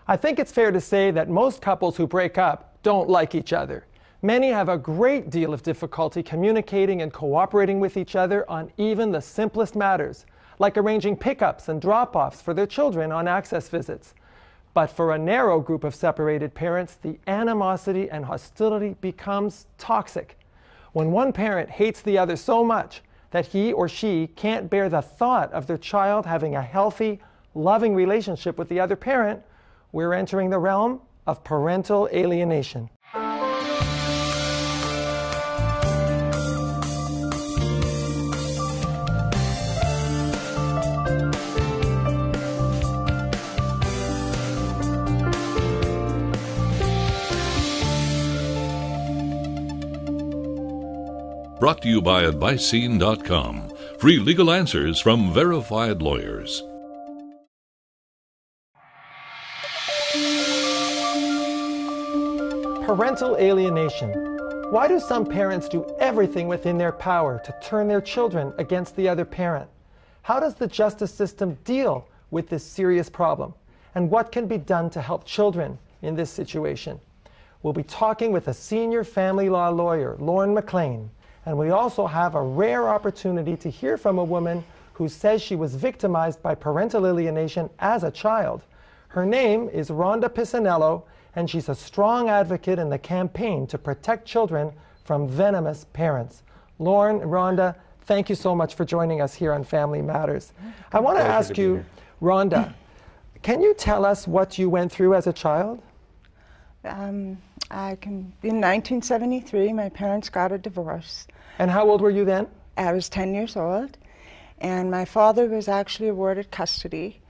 I think it's fair to say that most couples who break up don't like each other. Many have a great deal of difficulty communicating and cooperating with each other on even the simplest matters, like arranging pickups and drop-offs for their children on access visits. But for a narrow group of separated parents, the animosity and hostility becomes toxic. When one parent hates the other so much that he or she can't bear the thought of their child having a healthy, loving relationship with the other parent, we're entering the realm of parental alienation. Brought to you by AdviceScene.com. Free legal answers from verified lawyers. Parental alienation. Why do some parents do everything within their power to turn their children against the other parent? How does the justice system deal with this serious problem? And what can be done to help children in this situation? We'll be talking with a senior family law lawyer, Lauren McLean. And we also have a rare opportunity to hear from a woman who says she was victimized by parental alienation as a child. Her name is Rhonda Pisanello, and she's a strong advocate in the campaign to protect children from venomous parents. Lauren, Rhonda, thank you so much for joining us here on Family Matters. I want to ask you, Rhonda, can you tell us what you went through as a child? In 1973, my parents got a divorce. And how old were you then? I was 10 years old, and my father was actually awarded custody,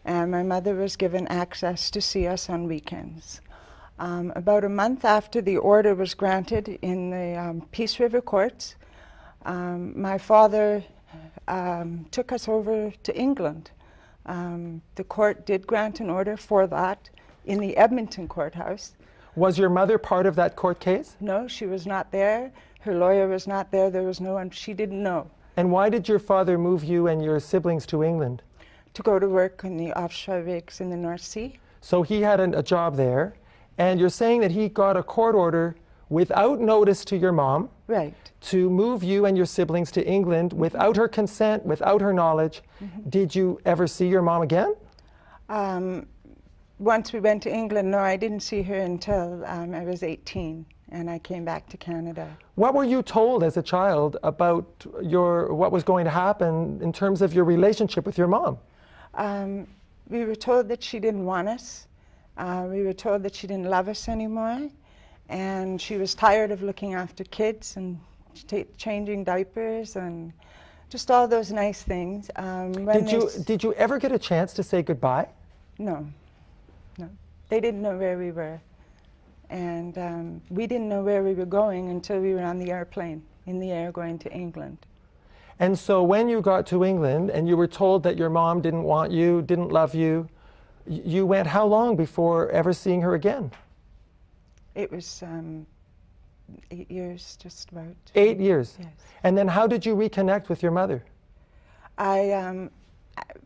and my mother was given access to see us on weekends. About a month after the order was granted in the Peace River courts, my father took us over to England. The court did grant an order for that in the Edmonton courthouse. Was your mother part of that court case? No, she was not there. Her lawyer was not there. There was no one. She didn't know. And why did your father move you and your siblings to England? To go to work in the offshore rigs in the North Sea. So he had a job there, and you're saying that he got a court order without notice to your mom, right, to move you and your siblings to England without her consent, without her knowledge. Mm-hmm. Did you ever see your mom again? Once we went to England, no, I didn't see her until I was 18, and I came back to Canada. What were you told as a child about what was going to happen in terms of your relationship with your mom? We were told that she didn't want us. We were told that she didn't love us anymore, and she was tired of looking after kids and changing diapers and just all those nice things. Did you ever get a chance to say goodbye? No. No, they didn't know where we were, and we didn't know where we were going until we were on the airplane, in the air, going to England. And so when you got to England and you were told that your mom didn't want you, didn't love you, you went how long before ever seeing her again? It was 8 years, just about. 8 years? Yes. And then how did you reconnect with your mother?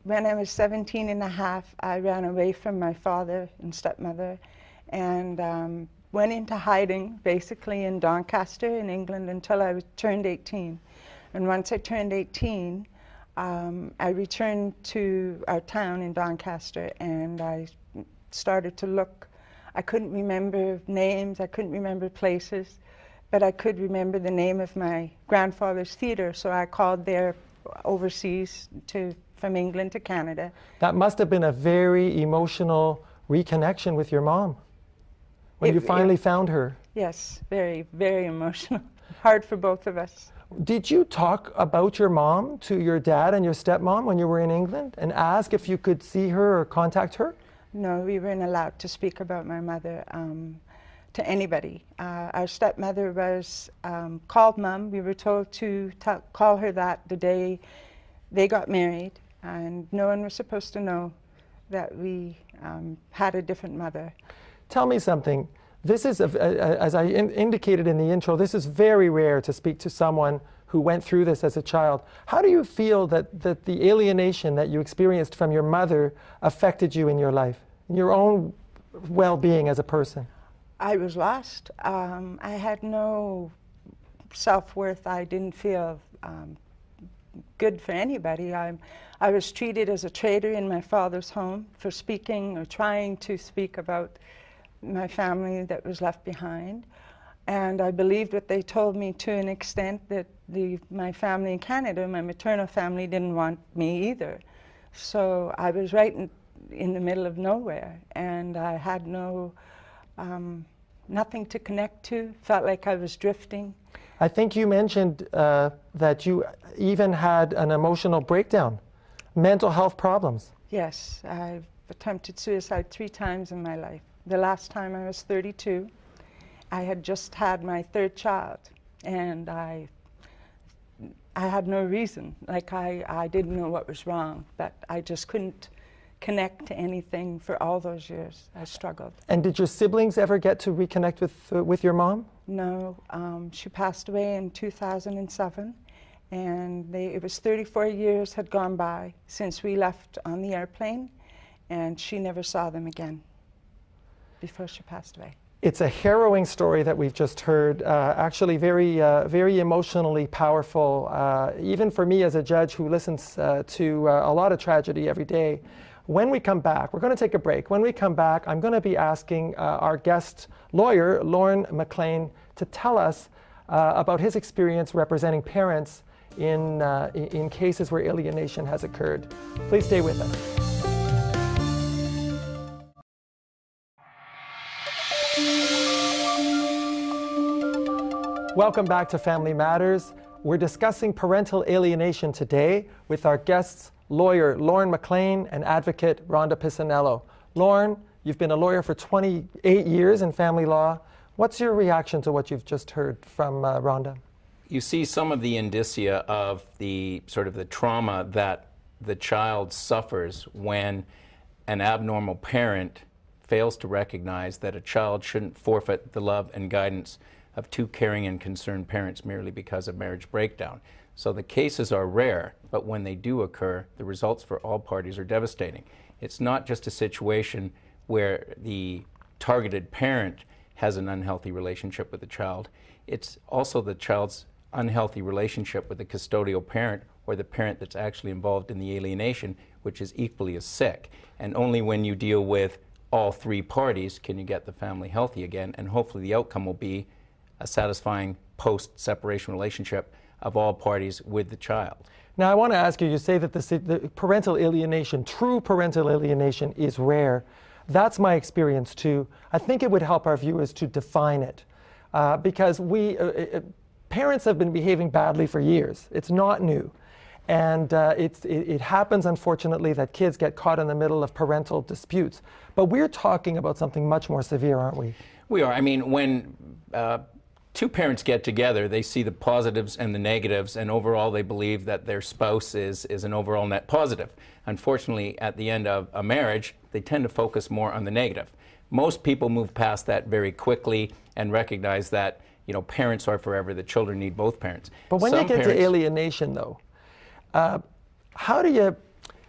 When I was 17 and a half, I ran away from my father and stepmother and went into hiding, basically in Doncaster in England, until I turned 18. And once I turned 18, I returned to our town in Doncaster, and I started to look. I couldn't remember names, I couldn't remember places, but I could remember the name of my grandfather's theatre, so I called there overseas from England to Canada. That must have been a very emotional reconnection with your mom when you finally found her. Yes, very, very emotional. Hard for both of us. Did you talk about your mom to your dad and your stepmom when you were in England and ask if you could see her or contact her? No, we weren't allowed to speak about my mother to anybody. Our stepmother was called Mum. We were told to call her that the day they got married, and no one was supposed to know that we had a different mother. Tell me something. This is, as I indicated in the intro, this is very rare to speak to someone who went through this as a child. How do you feel that the alienation that you experienced from your mother affected you in your life, in your own well-being as a person? I was lost. I had no self-worth. I didn't feel good for anybody. I was treated as a traitor in my father's home for speaking or trying to speak about my family that was left behind. And I believed what they told me to an extent that my family in Canada, my maternal family, didn't want me either. So I was right in the middle of nowhere, and I had nothing to connect to, felt like I was drifting. I think you mentioned that you even had an emotional breakdown, mental health problems. Yes, I've attempted suicide 3 times in my life. The last time I was 32. I had just had my 3rd child, and I had no reason. Like, I didn't know what was wrong, but I just couldn't connect to anything for all those years. I struggled. And did your siblings ever get to reconnect with your mom? No, she passed away in 2007, and it was 34 years had gone by since we left on the airplane, and she never saw them again before she passed away. It's a harrowing story that we've just heard, actually very emotionally powerful, even for me as a judge who listens to a lot of tragedy every day. When we come back, we're going to take a break. When we come back, I'm going to be asking our guest lawyer, Lorne McLean, to tell us about his experience representing parents in cases where alienation has occurred. Please stay with us. Welcome back to Family Matters. We're discussing parental alienation today with our guests, lawyer Lorne McLean and advocate Rhonda Piscinello. Lorne, you've been a lawyer for 28 years in family law. What's your reaction to what you've just heard from Rhonda? You see some of the indicia of the trauma that the child suffers when an abnormal parent fails to recognize that a child shouldn't forfeit the love and guidance of 2 caring and concerned parents merely because of marriage breakdown. So the cases are rare, but when they do occur, the results for all parties are devastating. It's not just a situation where the targeted parent has an unhealthy relationship with the child. It's also the child's unhealthy relationship with the custodial parent or the parent that's actually involved in the alienation, which is equally as sick. And only when you deal with all 3 parties can you get the family healthy again, and hopefully the outcome will be a satisfying post-separation relationship of all parties with the child. Now I want to ask you, you say that the parental alienation, true parental alienation, is rare. That's my experience too. I think it would help our viewers to define it because parents have been behaving badly for years. It's not new. And it happens, unfortunately, that kids get caught in the middle of parental disputes. But we're talking about something much more severe, aren't we? We are. I mean, when 2 parents get together, they see the positives and the negatives, and overall they believe that their spouse is an overall net positive. Unfortunately, at the end of a marriage, they tend to focus more on the negative. Most people move past that very quickly and recognize that, you know, parents are forever, the children need both parents. But when you get to alienation, though, how do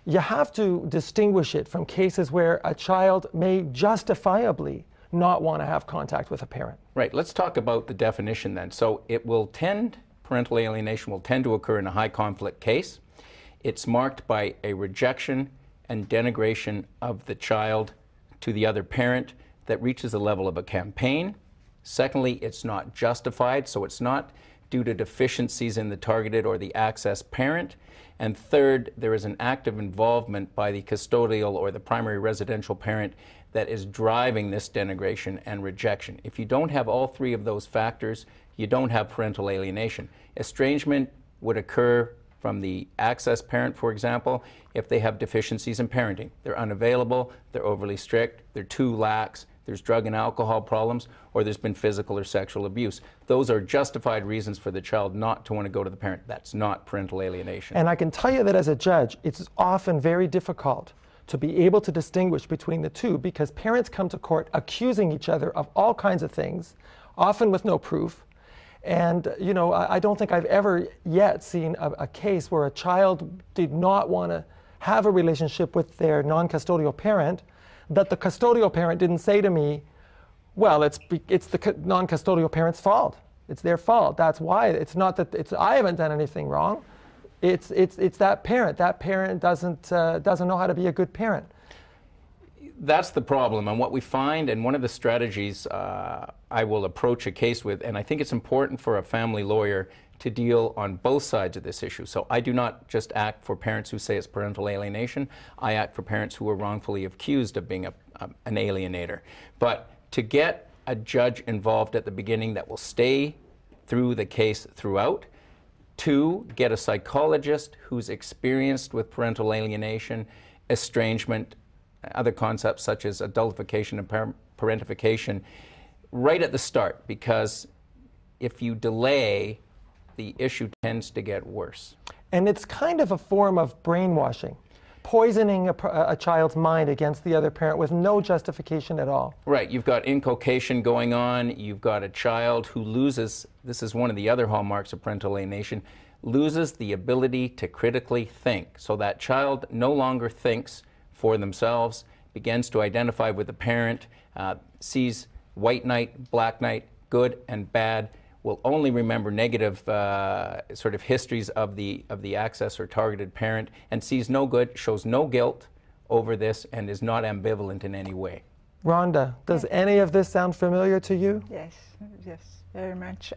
you have to distinguish it from cases where a child may justifiably not want to have contact with a parent? Right. Let's talk about the definition then. So parental alienation will tend to occur in a high conflict case. It's marked by a rejection and denigration of the child to the other parent that reaches the level of a campaign. Secondly, it's not justified, so it's not due to deficiencies in the targeted or the access parent. And third, there is an active involvement by the custodial or the primary residential parent that is driving this denigration and rejection. If you don't have all 3 of those factors, you don't have parental alienation. Estrangement would occur from the access parent, for example, if they have deficiencies in parenting. They're unavailable, they're overly strict, they're too lax, there's drug and alcohol problems, or there's been physical or sexual abuse. Those are justified reasons for the child not to want to go to the parent. That's not parental alienation. And I can tell you that as a judge, it's often very difficult to be able to distinguish between the two because parents come to court accusing each other of all kinds of things, often with no proof. And, you know, I don't think I've ever yet seen a case where a child did not want to have a relationship with their non-custodial parent. that the custodial parent didn't say to me, well, it's the non-custodial parent's fault. It's their fault. That's why. It's not that I haven't done anything wrong. It's that parent. That parent doesn't know how to be a good parent. That's the problem, and what we find, and one of the strategies I will approach a case with, and I think it's important for a family lawyer to deal on both sides of this issue. So I do not just act for parents who say it's parental alienation. I act for parents who are wrongfully accused of being an alienator. But to get a judge involved at the beginning that will stay through the case throughout, to get a psychologist who's experienced with parental alienation, estrangement, other concepts such as adultification and parentification right at the start, because if you delay, the issue tends to get worse. And it's kind of a form of brainwashing, poisoning a child's mind against the other parent with no justification at all. Right, you've got inculcation going on, you've got a child who loses, this is one of the other hallmarks of parental alienation, loses the ability to critically think. So that child no longer thinks for themselves, begins to identify with the parent, sees white knight, black knight, good and bad, will only remember negative sort of histories of the access or targeted parent, and sees no good, shows no guilt over this, and is not ambivalent in any way. Rhonda, does any of this sound familiar to you? Yes, very much.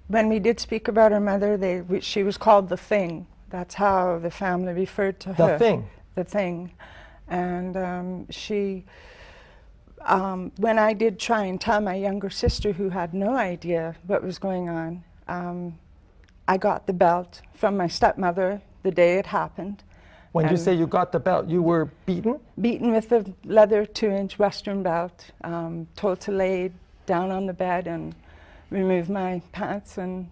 When we did speak about her mother, she was called the Thing. That's how the family referred to her. The Thing. The Thing. And when I did try and tell my younger sister, who had no idea what was going on, I got the belt from my stepmother the day it happened. When you say you got the belt, you were beaten? Beaten with a leather 2-inch Western belt, told to lay down on the bed and remove my pants. And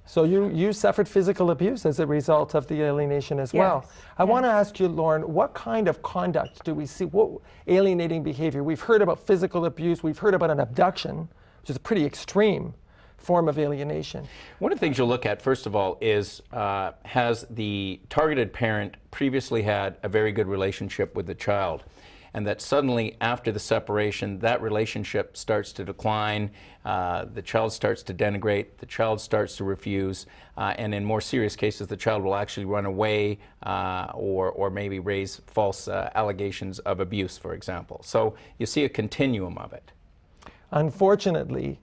so you suffered physical abuse as a result of the alienation as well. I want to ask you, Lauren, what kind of conduct do we see? What alienating behavior? We've heard about physical abuse. We've heard about an abduction, which is a pretty extreme form of alienation. One of the things you'll look at, first of all, is has the targeted parent previously had a very good relationship with the child? And that suddenly, after the separation, that relationship starts to decline, the child starts to denigrate, the child starts to refuse, and in more serious cases, the child will actually run away or maybe raise false allegations of abuse, for example. So you see a continuum of it. Unfortunately,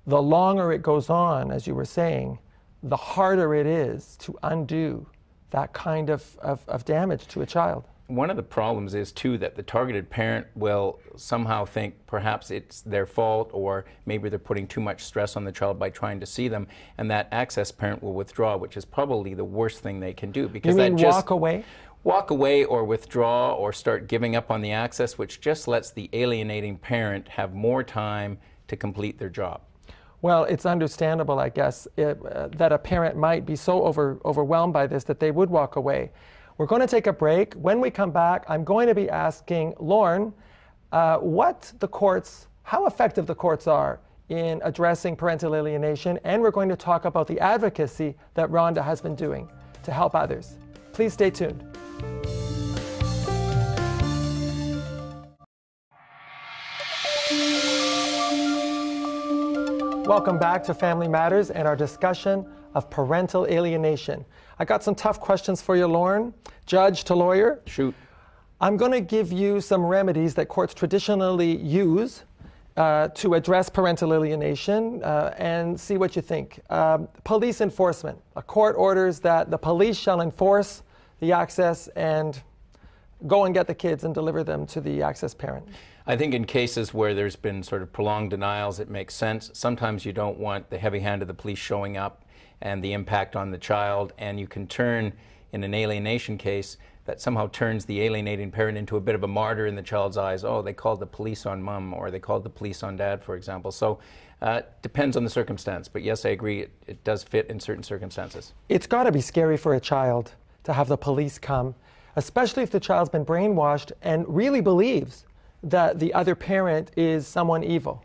the longer it goes on, as you were saying, the harder it is to undo that kind of damage to a child. One of the problems is, too, that the targeted parent will somehow think perhaps it's their fault, or maybe they're putting too much stress on the child by trying to see them, and that access parent will withdraw, which is probably the worst thing they can do. Because you mean that just walk away? Walk away or withdraw or start giving up on the access, which just lets the alienating parent have more time to complete their job. Well, it's understandable, I guess, that a parent might be so overwhelmed by this that they would walk away. We're going to take a break. When we come back, I'm going to be asking Lauren how effective the courts are in addressing parental alienation, and we're going to talk about the advocacy that Rhonda has been doing to help others. Please stay tuned. Welcome back to Family Matters and our discussion of parental alienation. I got some tough questions for you, Lauren. Judge to lawyer. Shoot. I'm going to give you some remedies that courts traditionally use to address parental alienation and see what you think. Police enforcement. A court orders that the police shall enforce the access and go and get the kids and deliver them to the access parent. I think in cases where there's been sort of prolonged denials, it makes sense. Sometimes you don't want the heavy hand of the police showing up and the impact on the child, and you can turn, in an alienation case, that somehow turns the alienating parent into a bit of a martyr in the child's eyes. Oh, they called the police on mom, or they called the police on dad, for example. So depends on the circumstance, but yes, I agree, it does fit in certain circumstances. It's got to be scary for a child to have the police come, especially if the child's been brainwashed and really believes that the other parent is someone evil.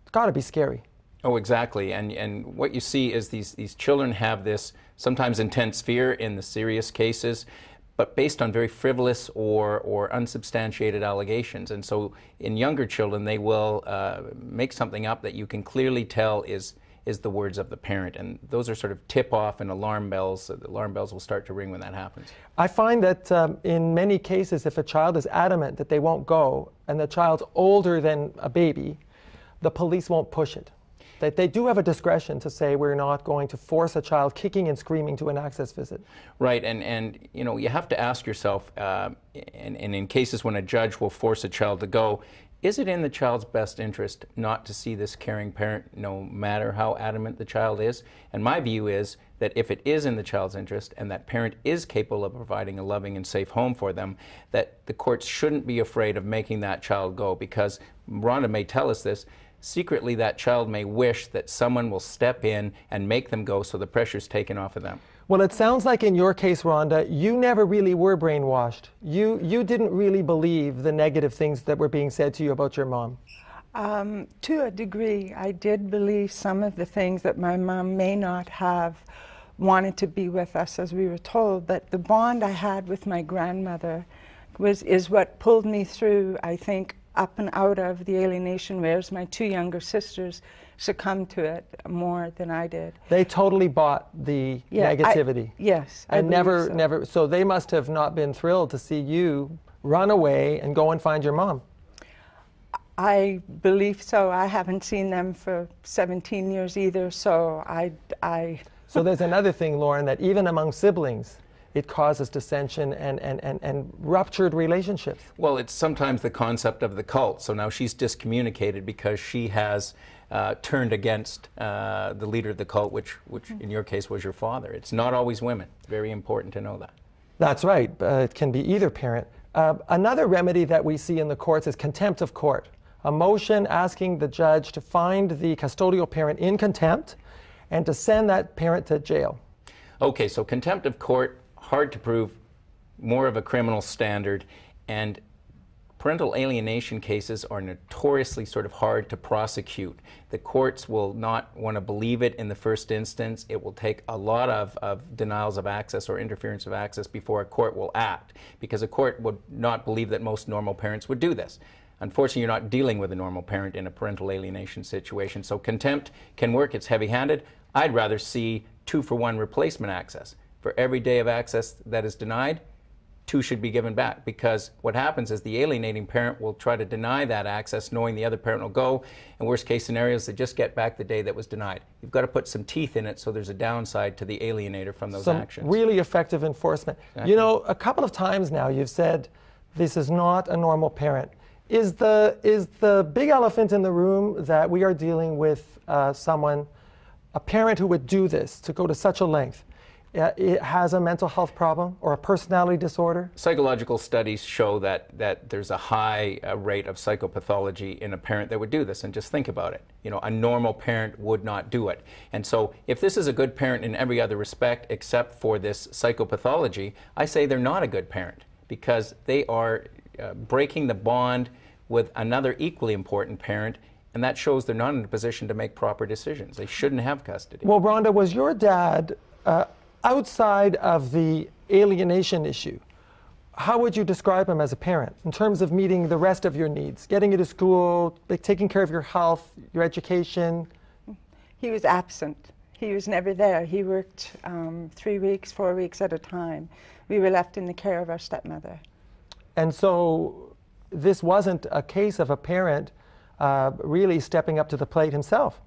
It's got to be scary. Oh, exactly. And what you see is these children have this sometimes intense fear in the serious cases, but based on very frivolous or unsubstantiated allegations. And so in younger children, they will make something up that you can clearly tell is the words of the parent. And those are sort of tip-off and alarm bells. The alarm bells will start to ring when that happens. I find that in many cases, if a child is adamant that they won't go, and the child's older than a baby, the police won't push it. That they do have a discretion to say we're not going to force a child kicking and screaming to an access visit. Right, and you know, you have to ask yourself, and in cases when a judge will force a child to go, is it in the child's best interest not to see this caring parent no matter how adamant the child is? And my view is that if it is in the child's interest and that parent is capable of providing a loving and safe home for them, that the courts shouldn't be afraid of making that child go, because Rhonda may tell us this, secretly that child may wish that someone will step in and make them go so the pressure's taken off of them. Well, it sounds like in your case, Rhonda, you never really were brainwashed. You didn't really believe the negative things that were being said to you about your mom. To a degree, I did believe some of the things that my mom may not have wanted to be with us, as we were told, but the bond I had with my grandmother is what pulled me through, I think, up and out of the alienation, whereas my two younger sisters succumbed to it more than I did. They totally bought the negativity. Yes. And never, so they must have not been thrilled to see you run away and go and find your mom. I believe so. I haven't seen them for 17 years either, so So there's another thing, Lauren, that even among siblings, it causes dissension and ruptured relationships. Well, it's sometimes the concept of the cult. So now she's discommunicated because she has turned against the leader of the cult, which in your case was your father. It's not always women. Very important to know that. That's right. It can be either parent. Another remedy that we see in the courts is contempt of court. A motion asking the judge to find the custodial parent in contempt and to send that parent to jail. Okay, so contempt of court, hard to prove, more of a criminal standard, and parental alienation cases are notoriously sort of hard to prosecute. The courts will not want to believe it in the first instance. It will take a lot of denials of access or interference of access before a court will act, because a court would not believe that most normal parents would do this. Unfortunately, you're not dealing with a normal parent in a parental alienation situation. So contempt can work. It's heavy-handed. I'd rather see 2-for-1 replacement access. For every day of access that is denied, 2 should be given back, because what happens is the alienating parent will try to deny that access knowing the other parent will go, and worst case scenarios, they just get back the day that was denied. You've got to put some teeth in it so there's a downside to the alienator from those actions. Really effective enforcement. Exactly. You know, a couple of times now you've said this is not a normal parent. Is the big elephant in the room that we are dealing with someone, a parent who would do this, to go to such a length? It has a mental health problem or a personality disorder? Psychological studies show that there's a high rate of psychopathology in a parent that would do this. And just think about it. You know, a normal parent would not do it. And so if this is a good parent in every other respect except for this psychopathology, I say they're not a good parent, because they are breaking the bond with another equally important parent, and that shows they're not in a position to make proper decisions. They shouldn't have custody. Well, Rhonda, was your dad outside of the alienation issue? How would you describe him as a parent in terms of meeting the rest of your needs, getting you to school, taking care of your health, your education? He was absent. He was never there. He worked 3 weeks, 4 weeks at a time. We were left in the care of our stepmother. And so this wasn't a case of a parent really stepping up to the plate himself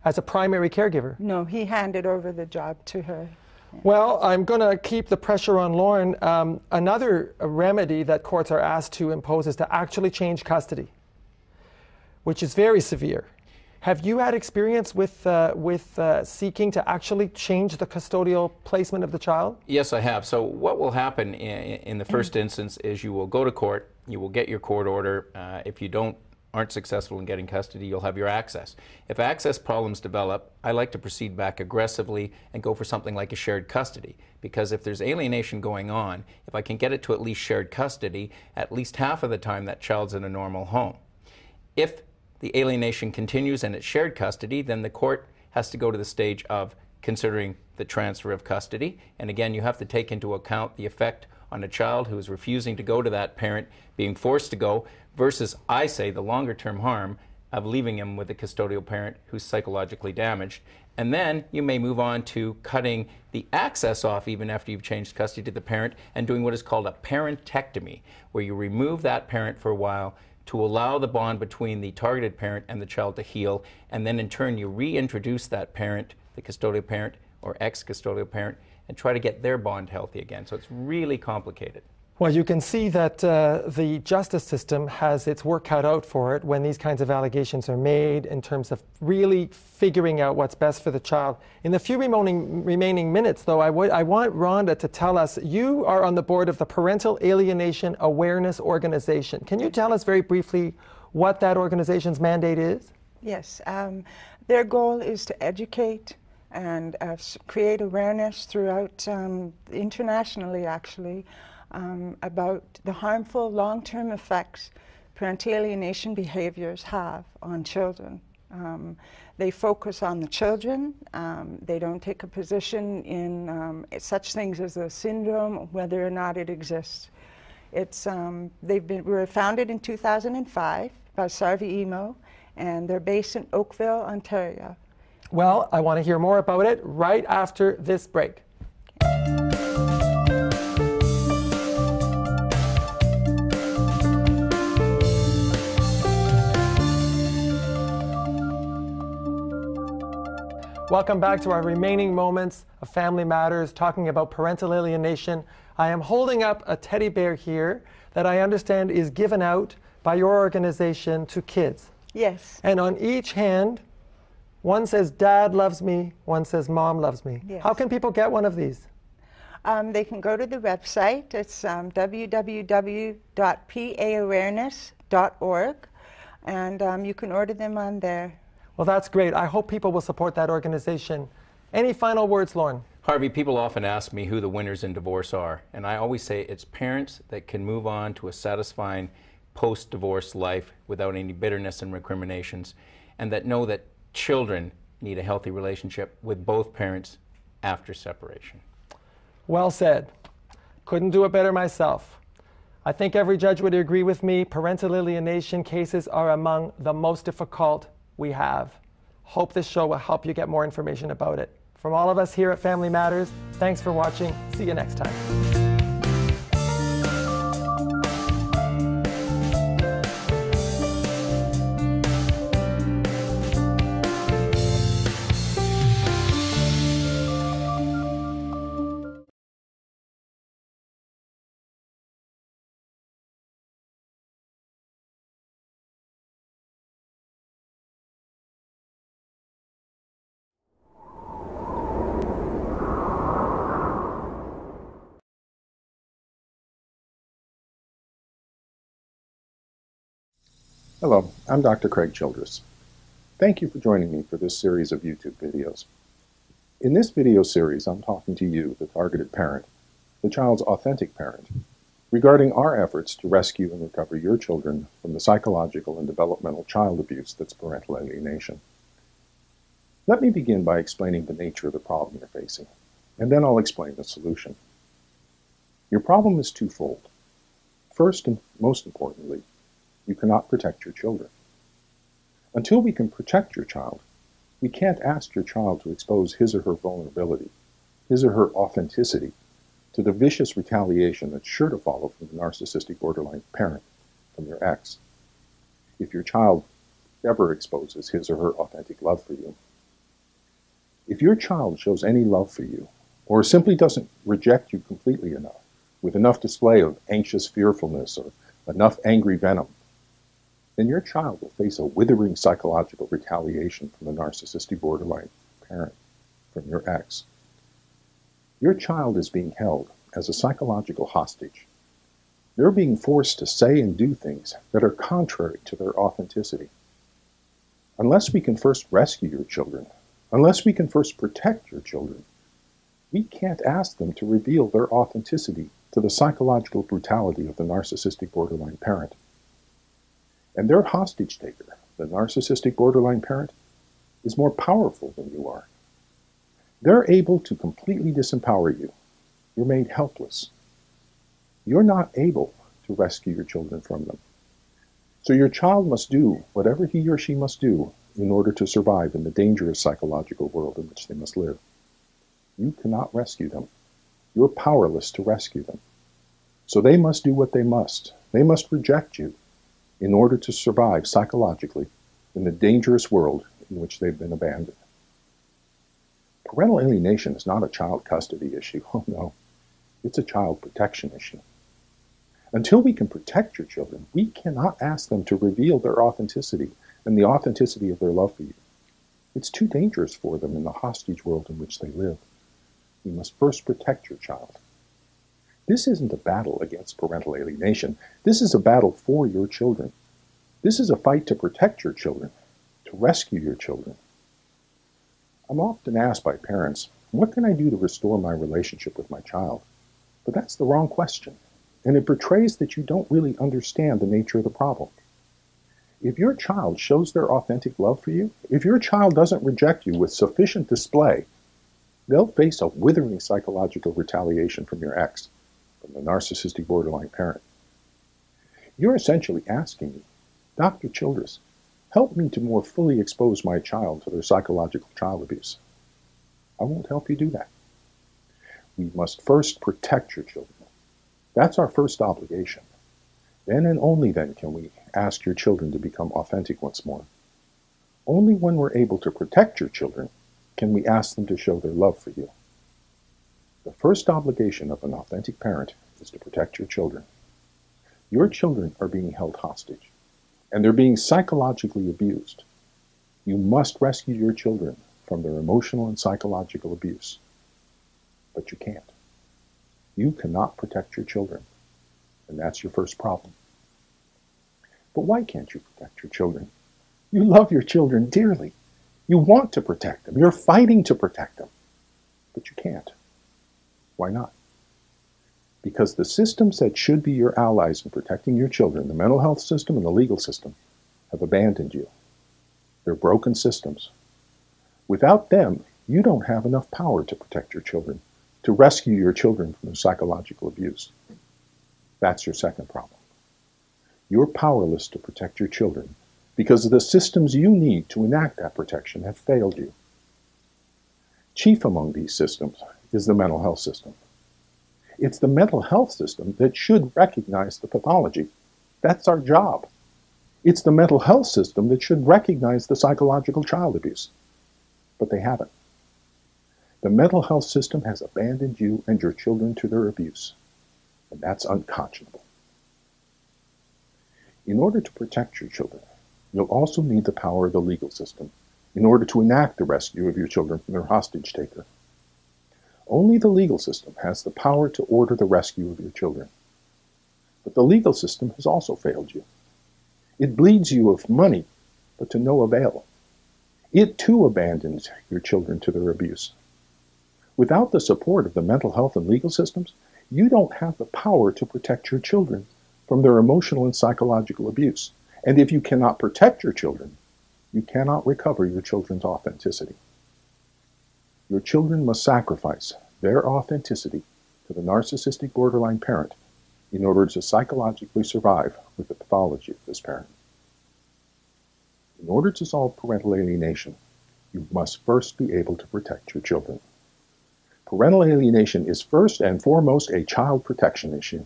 as a primary caregiver. No, he handed over the job to her. Yeah. Well, I'm going to keep the pressure on Lauren. Another remedy that courts are asked to impose is to actually change custody, which is very severe. Have you had experience with seeking to actually change the custodial placement of the child? Yes, I have. So what will happen in the first instance is you will go to court, you will get your court order. If you aren't successful in getting custody, you'll have your access. If access problems develop, I like to proceed back aggressively and go for something like a shared custody, because if there's alienation going on, if I can get it to at least shared custody, at least half of the time that child's in a normal home. If the alienation continues and it's shared custody, then the court has to go to the stage of considering the transfer of custody. And again, you have to take into account the effect on a child who is refusing to go to that parent, being forced to go, versus, I say, the longer-term harm of leaving him with a custodial parent who's psychologically damaged. And then you may move on to cutting the access off even after you've changed custody to the parent and doing what is called a parentectomy, where you remove that parent for a while to allow the bond between the targeted parent and the child to heal, and then in turn you reintroduce that parent, the custodial parent or ex-custodial parent, and try to get their bond healthy again. So it's really complicated. Well, you can see that the justice system has its work cut out for it when these kinds of allegations are made in terms of really figuring out what's best for the child. In the few remaining minutes, though, I want Rhonda to tell us, you are on the board of the Parental Alienation Awareness Organization. Can you tell us very briefly what that organization's mandate is? Yes. Their goal is to educate and create awareness throughout, internationally actually, about the harmful long-term effects parental alienation behaviors have on children. They focus on the children. They don't take a position in such things as a syndrome, whether or not it exists. It's, were founded in 2005 by Sarvi Emo, and they're based in Oakville, Ontario. Well, I want to hear more about it right after this break. Welcome back to our remaining moments of Family Matters, talking about parental alienation. I am holding up a teddy bear here that I understand is given out by your organization to kids. Yes. And on each hand, one says, Dad loves me, one says, Mom loves me. Yes. How can people get one of these? They can go to the website. It's www.paawareness.org, and you can order them on there. Well, that's great. I hope people will support that organization. Any final words, Lauren? Harvey, people often ask me who the winners in divorce are, and I always say it's parents that can move on to a satisfying post-divorce life without any bitterness and recriminations, and that know that children need a healthy relationship with both parents after separation. Well said. Couldn't do it better myself. I think every judge would agree with me. Parental alienation cases are among the most difficult we have. Hope this show will help you get more information about it. From all of us here at Family Matters, thanks for watching. See you next time. Hello, I'm Dr. Craig Childress. Thank you for joining me for this series of YouTube videos. In this video series, I'm talking to you, the targeted parent, the child's authentic parent, regarding our efforts to rescue and recover your children from the psychological and developmental child abuse that's parental alienation. Let me begin by explaining the nature of the problem you're facing, and then I'll explain the solution. Your problem is twofold. First, and most importantly, you cannot protect your children. Until we can protect your child, we can't ask your child to expose his or her vulnerability, his or her authenticity, to the vicious retaliation that's sure to follow from the narcissistic borderline parent, from your ex. If your child ever exposes his or her authentic love for you. If your child shows any love for you, or simply doesn't reject you completely enough, with enough display of anxious fearfulness or enough angry venom, then your child will face a withering psychological retaliation from the narcissistic borderline parent, from your ex. Your child is being held as a psychological hostage. They're being forced to say and do things that are contrary to their authenticity. Unless we can first rescue your children, unless we can first protect your children, we can't ask them to reveal their authenticity to the psychological brutality of the narcissistic borderline parent. And their hostage taker, the narcissistic borderline parent, is more powerful than you are. They're able to completely disempower you. You're made helpless. you're not able to rescue your children from them. So your child must do whatever he or she must do in order to survive in the dangerous psychological world in which they must live. You cannot rescue them. You're powerless to rescue them. So they must do what they must. They must reject you in order to survive psychologically in the dangerous world in which they've been abandoned. Parental alienation is not a child custody issue. Oh no, it's a child protection issue. Until we can protect your children, we cannot ask them to reveal their authenticity and the authenticity of their love for you. It's too dangerous for them in the hostage world in which they live. You must first protect your child. This isn't a battle against parental alienation. This is a battle for your children. This is a fight to protect your children, to rescue your children. I'm often asked by parents, what can I do to restore my relationship with my child? But that's the wrong question, and it portrays that you don't really understand the nature of the problem. If your child shows their authentic love for you, if your child doesn't reject you with sufficient display, they'll face a withering psychological retaliation from your ex, from the narcissistic borderline parent. You're essentially asking me, Dr. Childress, help me to more fully expose my child to their psychological child abuse. I won't help you do that. We must first protect your children. That's our first obligation. Then and only then can we ask your children to become authentic once more. Only when we're able to protect your children can we ask them to show their love for you. The first obligation of an authentic parent is to protect your children. Your children are being held hostage, and they're being psychologically abused. You must rescue your children from their emotional and psychological abuse. But you can't. You cannot protect your children, and that's your first problem. But why can't you protect your children? You love your children dearly. You want to protect them. You're fighting to protect them. But you can't. Why not? Because the systems that should be your allies in protecting your children, the mental health system and the legal system, have abandoned you. They're broken systems. Without them, you don't have enough power to protect your children, to rescue your children from their psychological abuse. That's your second problem. You're powerless to protect your children because the systems you need to enact that protection have failed you. Chief among these systems is the mental health system. It's the mental health system that should recognize the pathology. That's our job. It's the mental health system that should recognize the psychological child abuse. But they haven't. The mental health system has abandoned you and your children to their abuse, and that's unconscionable. In order to protect your children, you'll also need the power of the legal system in order to enact the rescue of your children from their hostage taker. Only the legal system has the power to order the rescue of your children. But the legal system has also failed you. It bleeds you of money, but to no avail. It too abandons your children to their abuse. Without the support of the mental health and legal systems, you don't have the power to protect your children from their emotional and psychological abuse. And if you cannot protect your children, you cannot recover your children's authenticity. Your children must sacrifice their authenticity to the narcissistic borderline parent in order to psychologically survive with the pathology of this parent. In order to solve parental alienation, you must first be able to protect your children. Parental alienation is first and foremost a child protection issue.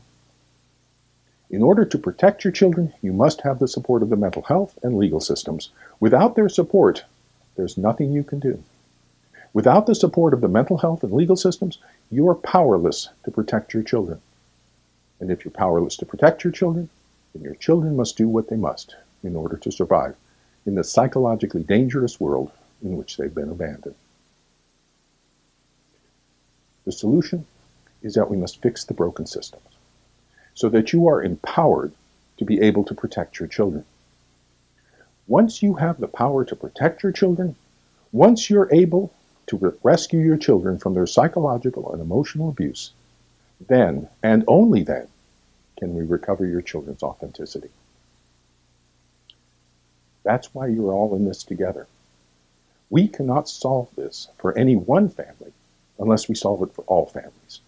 In order to protect your children, you must have the support of the mental health and legal systems. Without their support, there's nothing you can do. Without the support of the mental health and legal systems, you are powerless to protect your children. And if you're powerless to protect your children, then your children must do what they must in order to survive in the psychologically dangerous world in which they've been abandoned. The solution is that we must fix the broken systems so that you are empowered to be able to protect your children. Once you have the power to protect your children, once you're able to rescue your children from their psychological and emotional abuse, then, and only then, can we recover your children's authenticity. That's why you're all in this together. We cannot solve this for any one family unless we solve it for all families.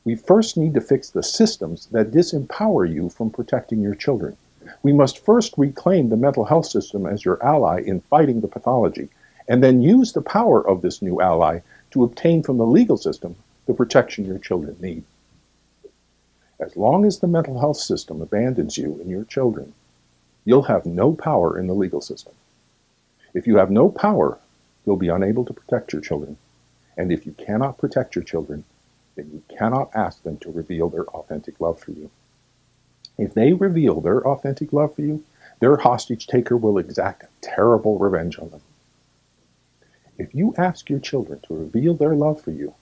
We first need to fix the systems that disempower you from protecting your children. We must first reclaim the mental health system as your ally in fighting the pathology, and then use the power of this new ally to obtain from the legal system the protection your children need. As long as the mental health system abandons you and your children, you'll have no power in the legal system. If you have no power, you'll be unable to protect your children. And if you cannot protect your children, then you cannot ask them to reveal their authentic love for you. If they reveal their authentic love for you, their hostage taker will exact a terrible revenge on them. If you ask your children to reveal their love for you,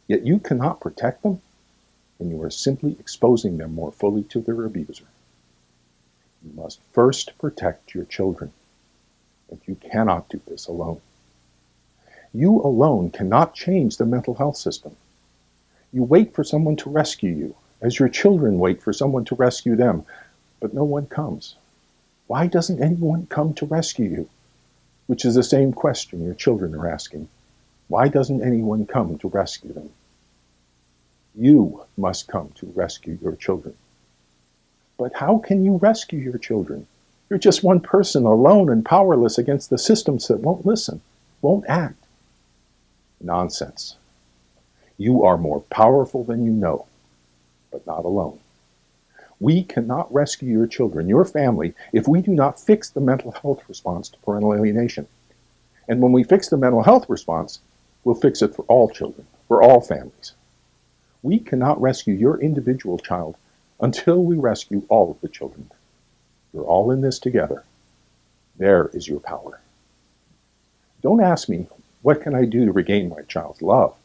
yet you cannot protect them, then you are simply exposing them more fully to their abuser. You must first protect your children, and you cannot do this alone. You alone cannot change the mental health system. You wait for someone to rescue you, as your children wait for someone to rescue them, but no one comes. Why doesn't anyone come to rescue you? Which is the same question your children are asking. Why doesn't anyone come to rescue them? You must come to rescue your children. But how can you rescue your children? You're just one person alone and powerless against the systems that won't listen, won't act. Nonsense. You are more powerful than you know, but not alone. We cannot rescue your children, your family, if we do not fix the mental health response to parental alienation. And when we fix the mental health response, we'll fix it for all children, for all families. We cannot rescue your individual child until we rescue all of the children. You're all in this together. There is your power. Don't ask me, what can I do to regain my child's love?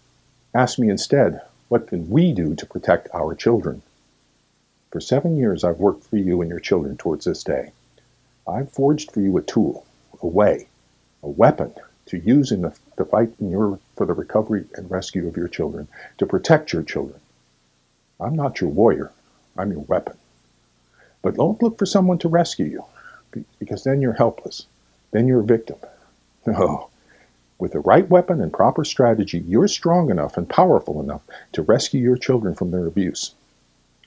Ask me instead, what can we do to protect our children? For 7 years, I've worked for you and your children towards this day. I've forged for you a tool, a way, a weapon to use in the fight for the recovery and rescue of your children, to protect your children. I'm not your warrior. I'm your weapon. But don't look for someone to rescue you, because then you're helpless. Then you're a victim. No. With the right weapon and proper strategy, you're strong enough and powerful enough to rescue your children from their abuse.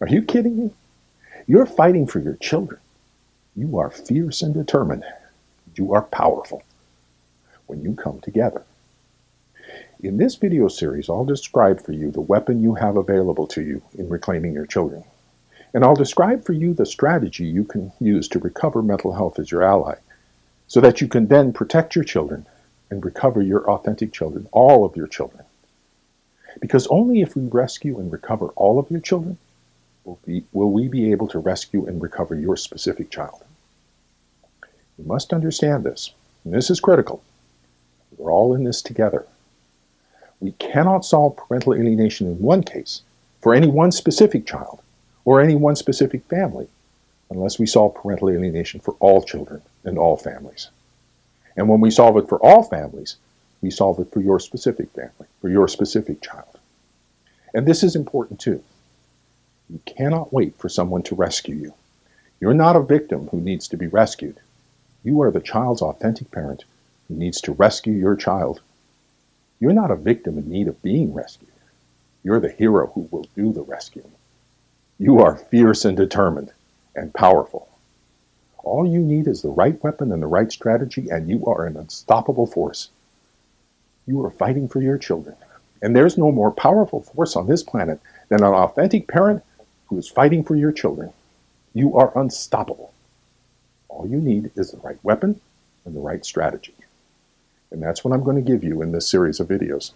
Are you kidding me? You're fighting for your children. You are fierce and determined. You are powerful when you come together. In this video series, I'll describe for you the weapon you have available to you in reclaiming your children. And I'll describe for you the strategy you can use to recover mental health as your ally, so that you can then protect your children and recover your authentic children, all of your children. Because only if we rescue and recover all of your children will we be able to rescue and recover your specific child. You must understand this, and this is critical. We're all in this together. We cannot solve parental alienation in one case for any one specific child or any one specific family unless we solve parental alienation for all children and all families. And when we solve it for all families, we solve it for your specific family, for your specific child. And this is important too. You cannot wait for someone to rescue you. You're not a victim who needs to be rescued. You are the child's authentic parent who needs to rescue your child. You're not a victim in need of being rescued. You're the hero who will do the rescuing. You are fierce and determined and powerful. All you need is the right weapon and the right strategy, and you are an unstoppable force. You are fighting for your children. And there's no more powerful force on this planet than an authentic parent who is fighting for your children. You are unstoppable. All you need is the right weapon and the right strategy. And that's what I'm going to give you in this series of videos.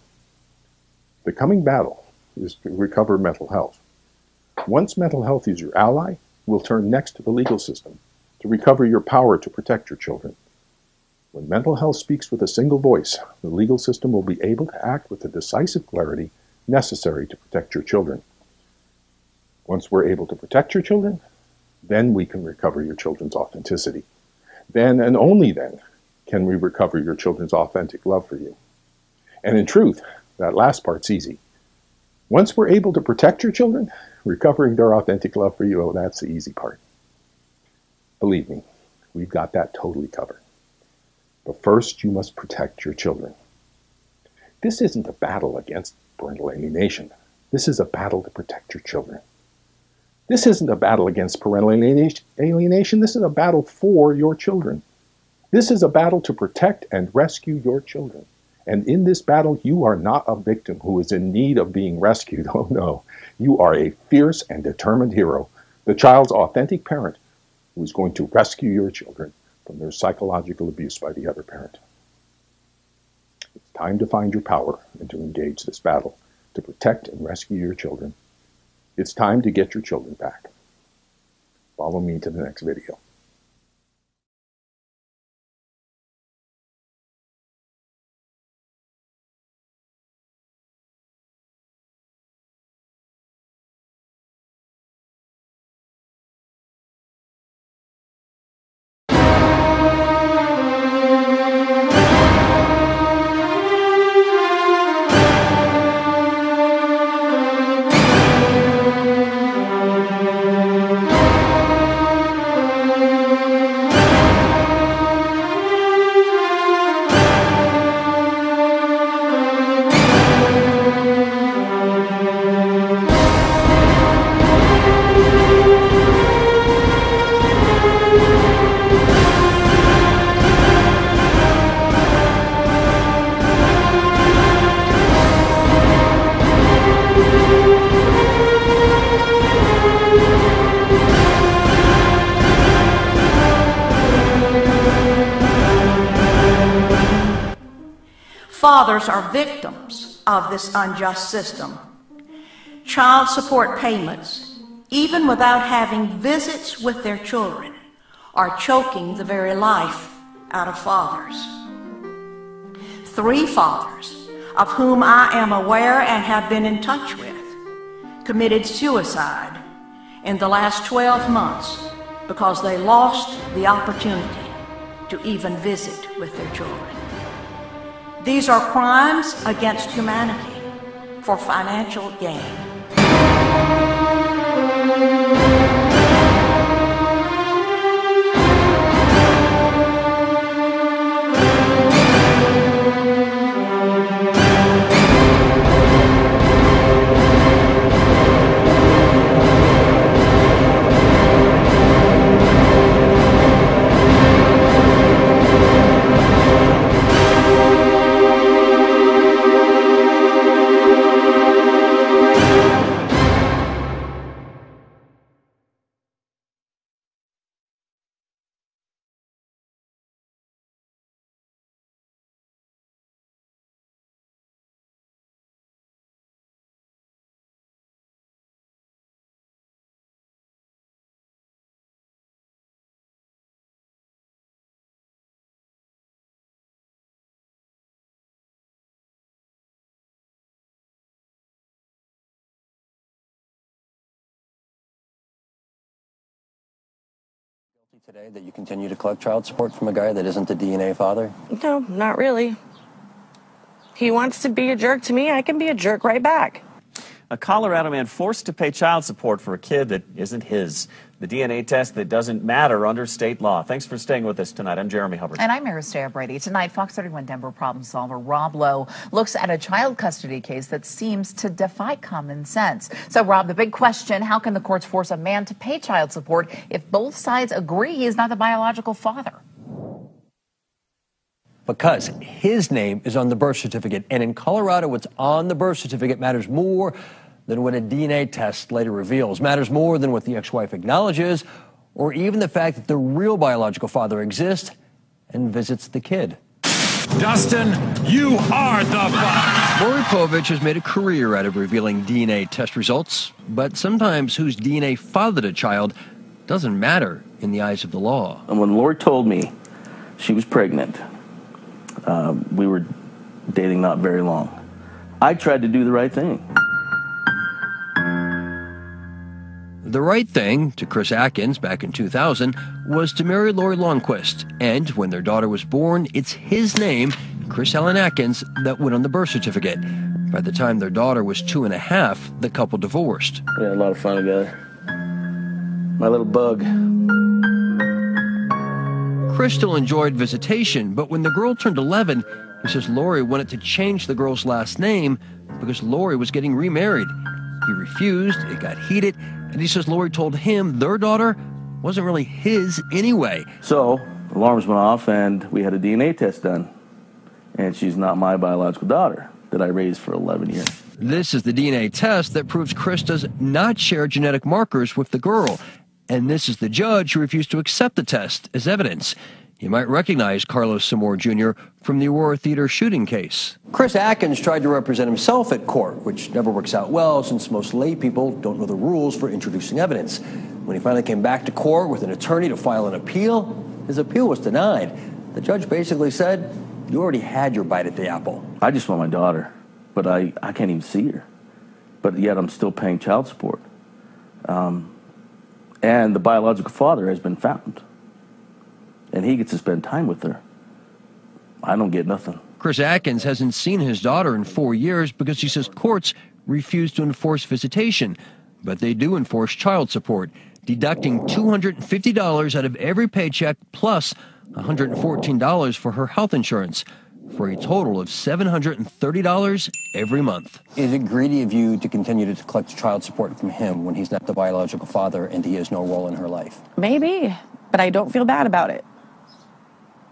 The coming battle is to recover mental health. Once mental health is your ally, we'll turn next to the legal system to recover your power to protect your children. When mental health speaks with a single voice, the legal system will be able to act with the decisive clarity necessary to protect your children. Once we're able to protect your children, then we can recover your children's authenticity. Then and only then can we recover your children's authentic love for you. And in truth, that last part's easy. Once we're able to protect your children, recovering their authentic love for you, oh, that's the easy part. Believe me, we've got that totally covered. But first, you must protect your children. This isn't a battle against parental alienation. This is a battle to protect your children. This isn't a battle against parental alienation. This is a battle for your children. This is a battle to protect and rescue your children. And in this battle, you are not a victim who is in need of being rescued. Oh no, you are a fierce and determined hero, the child's authentic parent who is going to rescue your children from their psychological abuse by the other parent. It's time to find your power and to engage this battle to protect and rescue your children. It's time to get your children back. Follow me to the next video. Fathers are victims of this unjust system. Child support payments, even without having visits with their children, are choking the very life out of fathers. 3 fathers, of whom I am aware and have been in touch with, committed suicide in the last 12 months because they lost the opportunity to even visit with their children. These are crimes against humanity for financial gain. Today that you continue to collect child support from a guy that isn't the DNA father? No, not really. He wants to be a jerk to me, I can be a jerk right back. A Colorado man forced to pay child support for a kid that isn't his. The DNA test that doesn't matter under state law. Thanks for staying with us tonight. I'm Jeremy Hubbard. And I'm Aristea Brady. Tonight, Fox 31 Denver problem solver Rob Lowe looks at a child custody case that seems to defy common sense. So, Rob, the big question, how can the courts force a man to pay child support if both sides agree he is not the biological father? Because his name is on the birth certificate. And in Colorado, what's on the birth certificate matters more than what a DNA test later reveals, matters more than what the ex-wife acknowledges, or even the fact that the real biological father exists and visits the kid. Dustin, you are the father. Maury Povich has made a career out of revealing DNA test results, but sometimes whose DNA fathered a child doesn't matter in the eyes of the law. And when Lori told me she was pregnant, we were dating not very long. I tried to do the right thing. The right thing, to Chris Atkins back in 2000, was to marry Lori Longquist. And when their daughter was born, it's his name, Chris Allen Atkins, that went on the birth certificate. By the time their daughter was 2.5, the couple divorced. We had a lot of fun together. My little bug. Chris still enjoyed visitation, but when the girl turned 11, he says Lori wanted to change the girl's last name because Lori was getting remarried. He refused, it got heated, and he says Lori told him their daughter wasn't really his anyway. So, alarms went off and we had a DNA test done. And she's not my biological daughter that I raised for 11 years. This is the DNA test that proves Chris does not share genetic markers with the girl. And this is the judge who refused to accept the test as evidence. You might recognize Carlos Samore Jr. from the Aurora Theater shooting case. Chris Atkins tried to represent himself at court, which never works out well since most lay people don't know the rules for introducing evidence. When he finally came back to court with an attorney to file an appeal, his appeal was denied. The judge basically said, you already had your bite at the apple. I just want my daughter, but I can't even see her. But yet I'm still paying child support. And the biological father has been found. And he gets to spend time with her. I don't get nothing. Chris Atkins hasn't seen his daughter in 4 years because he says courts refuse to enforce visitation. But they do enforce child support, deducting $250 out of every paycheck plus $114 for her health insurance, for a total of $730 every month. Is it greedy of you to continue to collect child support from him when he's not the biological father and he has no role in her life? Maybe, but I don't feel bad about it.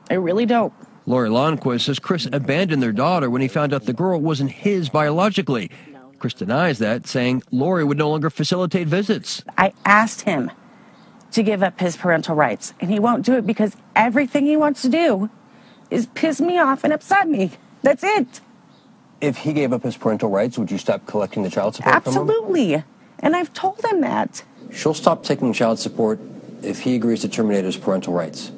I really don't. Lori Lonnquist says Chris abandoned their daughter when he found out the girl wasn't his biologically. Chris denies that, saying Lori would no longer facilitate visits. I asked him to give up his parental rights, and he won't do it because everything he wants to do is piss me off and upset me. That's it. If he gave up his parental rights, would you stop collecting the child support from him? Absolutely. And I've told him that. She'll stop taking child support if he agrees to terminate his parental rights.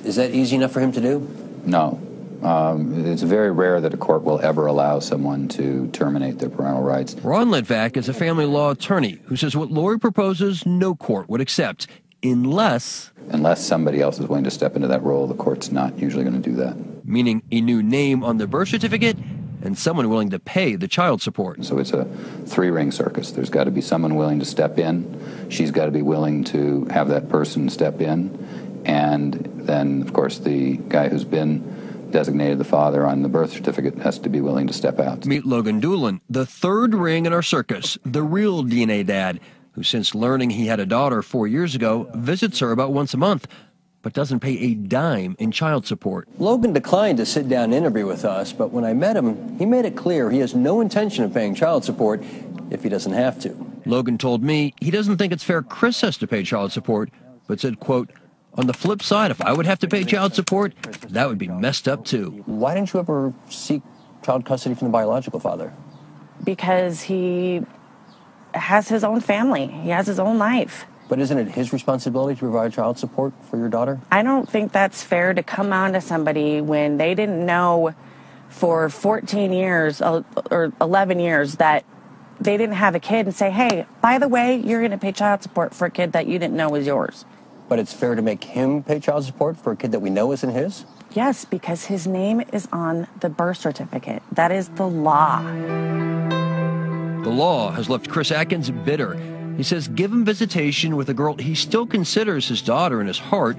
Is that easy enough for him to do? No. It's very rare that a court will ever allow someone to terminate their parental rights. Ron Litvak is a family law attorney who says what Lori proposes, no court would accept, unless somebody else is willing to step into that role, the court's not usually going to do that. Meaning a new name on the birth certificate and someone willing to pay the child support. So it's a three-ring circus. There's got to be someone willing to step in. She's got to be willing to have that person step in. And then, of course, the guy who's been designated the father on the birth certificate has to be willing to step out. Meet Logan Doolin, the third ring in our circus, the real DNA dad, who since learning he had a daughter 4 years ago, visits her about once a month, but doesn't pay a dime in child support. Logan declined to sit down and interview with us, but when I met him, he made it clear he has no intention of paying child support if he doesn't have to. Logan told me he doesn't think it's fair Chris has to pay child support, but said, quote, on the flip side, if I would have to pay child support, that would be messed up too. Why didn't you ever seek child custody from the biological father? Because he has his own family. He has his own life. But isn't it his responsibility to provide child support for your daughter? I don't think that's fair to come on to somebody when they didn't know for 14 years or 11 years that they didn't have a kid and say, hey, by the way, you're going to pay child support for a kid that you didn't know was yours. But it's fair to make him pay child support for a kid that we know isn't his? Yes, because his name is on the birth certificate. That is the law. The law has left Chris Atkins bitter. He says give him visitation with a girl he still considers his daughter in his heart,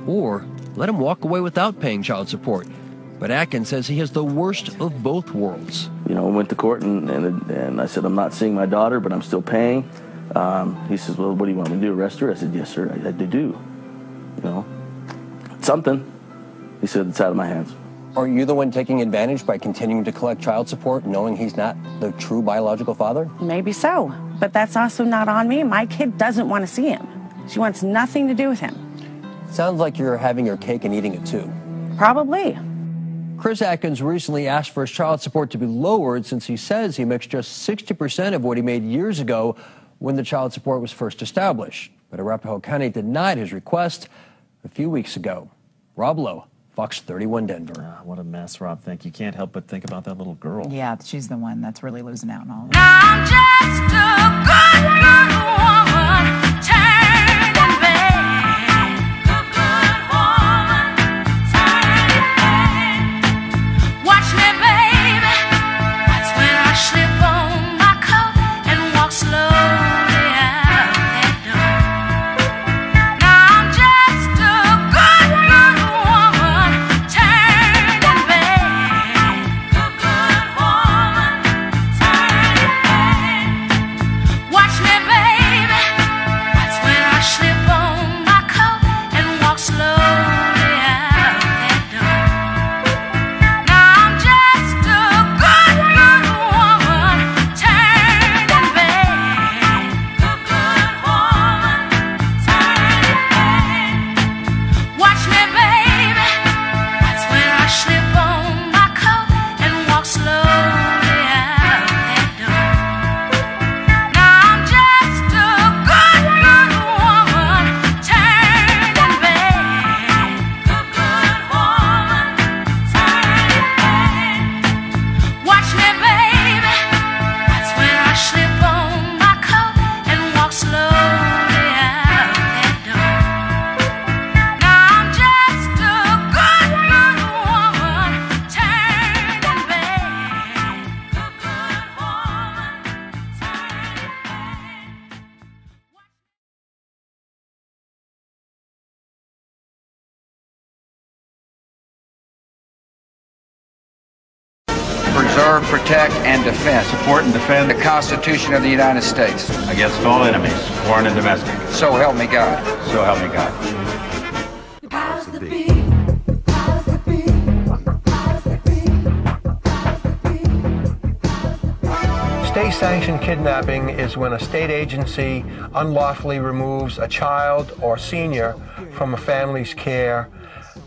or let him walk away without paying child support. But Atkins says he has the worst of both worlds. You know, I went to court and I said, I'm not seeing my daughter, but I'm still paying. He says, well, what do you want me to do, arrest her? I said, yes, sir, I do. You know, something. He said, it's out of my hands. Are you the one taking advantage by continuing to collect child support, knowing he's not the true biological father? Maybe so, but that's also not on me. My kid doesn't want to see him. She wants nothing to do with him. Sounds like you're having your cake and eating it too. Probably. Chris Atkins recently asked for his child support to be lowered since he says he makes just 60% of what he made years ago when the child support was first established. But Arapahoe County denied his request a few weeks ago. Rob Lowe, Fox 31 Denver. What a mess, Rob. You can't help but think about that little girl. Yeah, she's the one that's really losing out on all of it. I'm just a good, good woman, turning bad. Good, good woman, turning bad. Watch me, baby. That's when I slip on my coat and walk slowly out that door. Now I'm just a good, good woman, turning bad. Good, good woman, turning bad. preserve, protect, and defend. Support and defend the Constitution of the United States. Against all enemies, foreign and domestic. So help me God. So help me God. State-sanctioned kidnapping is when a state agency unlawfully removes a child or senior from a family's care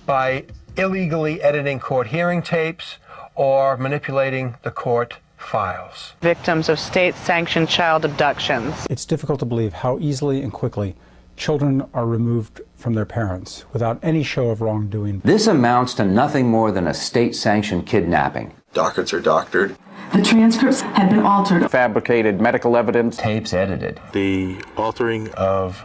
by illegally editing court hearing tapes or manipulating the court files. Victims of state-sanctioned child abductions. It's difficult to believe how easily and quickly children are removed from their parents without any show of wrongdoing. This amounts to nothing more than a state-sanctioned kidnapping. Dockets are doctored. The transcripts had been altered. Fabricated medical evidence. Tapes edited. The altering of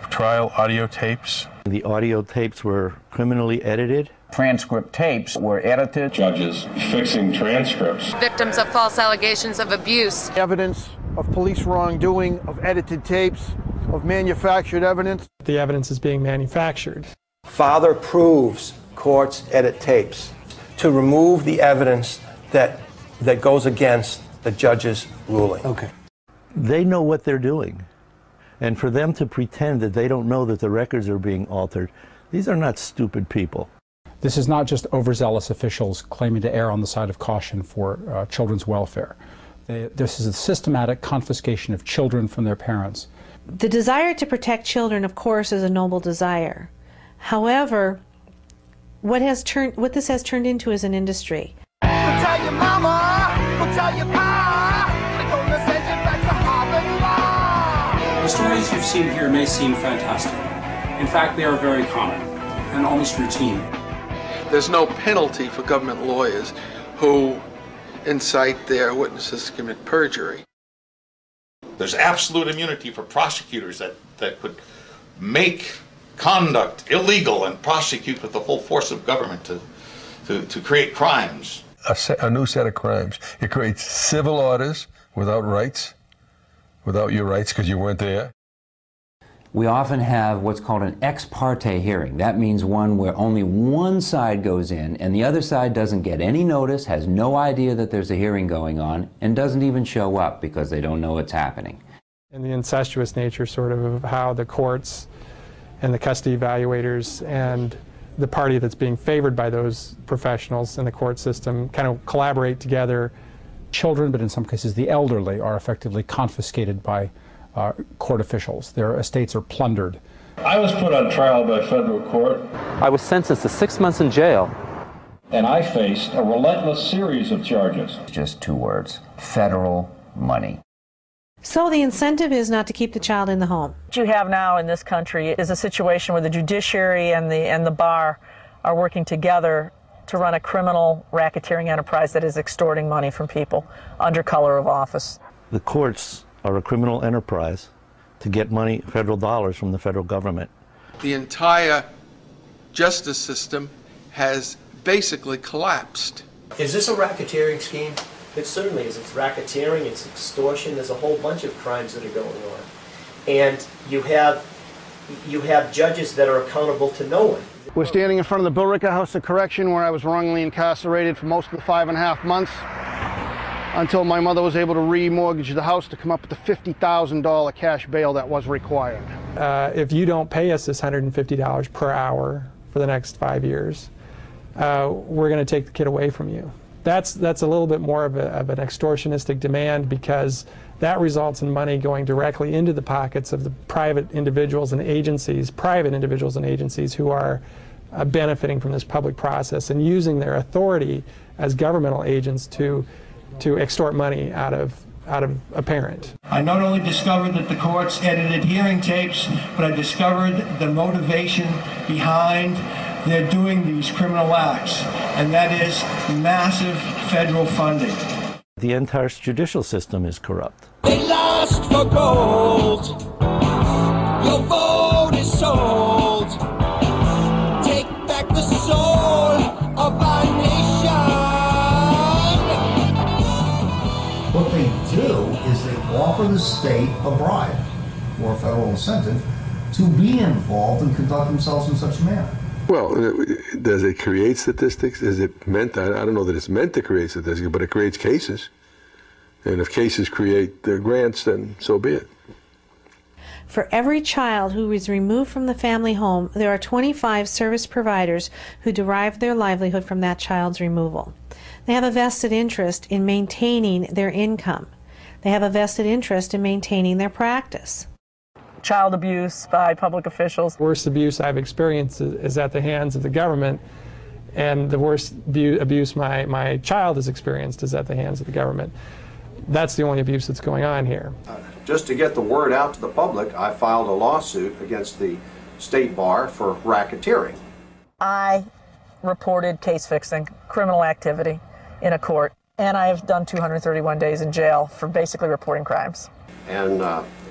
trial audio tapes. The audio tapes were criminally edited. Transcript tapes were edited. Judges fixing transcripts. Victims of false allegations of abuse. Evidence of police wrongdoing, of edited tapes, of manufactured evidence. The evidence is being manufactured. Father proves courts edit tapes to remove the evidence that goes against the judge's ruling. Okay. They know what they're doing. And for them to pretend that they don't know that the records are being altered, these are not stupid people. This is not just overzealous officials claiming to err on the side of caution for children's welfare. This is a systematic confiscation of children from their parents. The desire to protect children, of course, is a noble desire. However, what this has turned into is an industry. Tell your mama, tell your pa, they're gonna send you back to Harvard Law. The stories you've seen here may seem fantastic. In fact, they are very common and almost routine. There's no penalty for government lawyers who incite their witnesses to commit perjury. There's absolute immunity for prosecutors that could make conduct illegal and prosecute with the full force of government to create crimes. A new set of crimes. It creates civil orders without rights, without your rights because you weren't there. We often have what's called an ex parte hearing. That means one where only one side goes in and the other side doesn't get any notice, has no idea that there's a hearing going on, and doesn't even show up because they don't know what's happening. And the incestuous nature sort of how the courts and the custody evaluators and the party that's being favored by those professionals in the court system kind of collaborate together. Children, but in some cases the elderly, are effectively confiscated by court officials. Their estates are plundered. I was put on trial by federal court. I was sentenced to 6 months in jail. And I faced a relentless series of charges. Just two words: federal money. So the incentive is not to keep the child in the home. What you have now in this country is a situation where the judiciary and the bar are working together to run a criminal racketeering enterprise that is extorting money from people under color of office. The courts are a criminal enterprise to get money, federal dollars, from the federal government. The entire justice system has basically collapsed. Is this a racketeering scheme? It certainly is. It's racketeering, it's extortion, there's a whole bunch of crimes that are going on. And you have judges that are accountable to no one. We're standing in front of the Billerica House of Correction where I was wrongly incarcerated for most of the 5.5 months until my mother was able to remortgage the house to come up with the $50,000 cash bail that was required. If you don't pay us this $150 per hour for the next 5 years, we're going to take the kid away from you. That's a little bit more of an extortionistic demand, because that results in money going directly into the pockets of the private individuals and agencies who are benefiting from this public process and using their authority as governmental agents to extort money out of a parent. I not only discovered that the courts edited hearing tapes, but I discovered the motivation behind their doing these criminal acts, and that is massive federal funding. The entire judicial system is corrupt. They lost for gold. Your vote is sold. Take back the soul of our nation. What they do is they offer the state a bribe or a federal incentive to be involved and conduct themselves in such a manner. Well, does it create statistics? Is it meant, I don't know that it's meant to create statistics, but it creates cases. And if cases create grants, then so be it. For every child who is removed from the family home, there are 25 service providers who derive their livelihood from that child's removal. They have a vested interest in maintaining their income. They have a vested interest in maintaining their practice. Child abuse by public officials. The worst abuse I've experienced is at the hands of the government, and the worst abuse my child has experienced is at the hands of the government. That's the only abuse that's going on here. Just to get the word out to the public, I filed a lawsuit against the State Bar for racketeering. I reported case fixing, criminal activity in a court, and I have done 231 days in jail for basically reporting crimes. And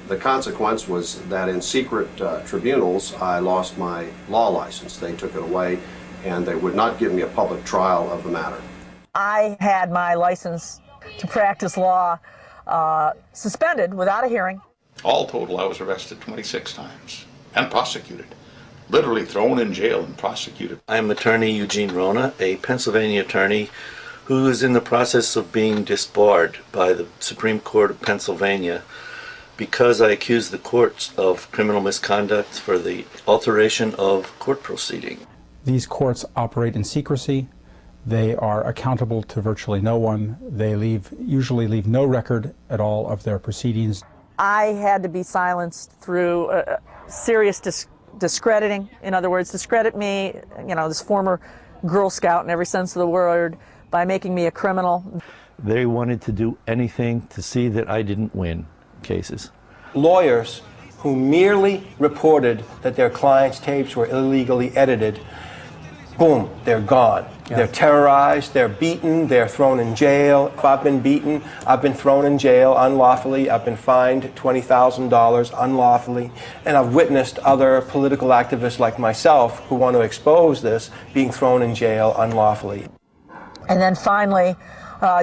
the consequence was that in secret tribunals, I lost my law license. They took it away, and they would not give me a public trial of the matter. I had my license to practice law suspended without a hearing. All total, I was arrested 26 times and prosecuted. Literally thrown in jail and prosecuted. I'm attorney Eugene Rona, a Pennsylvania attorney who is in the process of being disbarred by the Supreme Court of Pennsylvania because I accuse the courts of criminal misconduct for the alteration of court proceeding. These courts operate in secrecy. They are accountable to virtually no one. They usually leave no record at all of their proceedings. I had to be silenced through serious discrediting. In other words, discredit me, this former Girl Scout in every sense of the word, by making me a criminal. They wanted to do anything to see that I didn't win cases. Lawyers who merely reported that their clients' tapes were illegally edited, boom, they're gone. Yeah. They're terrorized, they're beaten, they're thrown in jail. If I've been beaten, I've been thrown in jail unlawfully, I've been fined $20,000 unlawfully, and I've witnessed other political activists like myself who want to expose this being thrown in jail unlawfully. And then finally,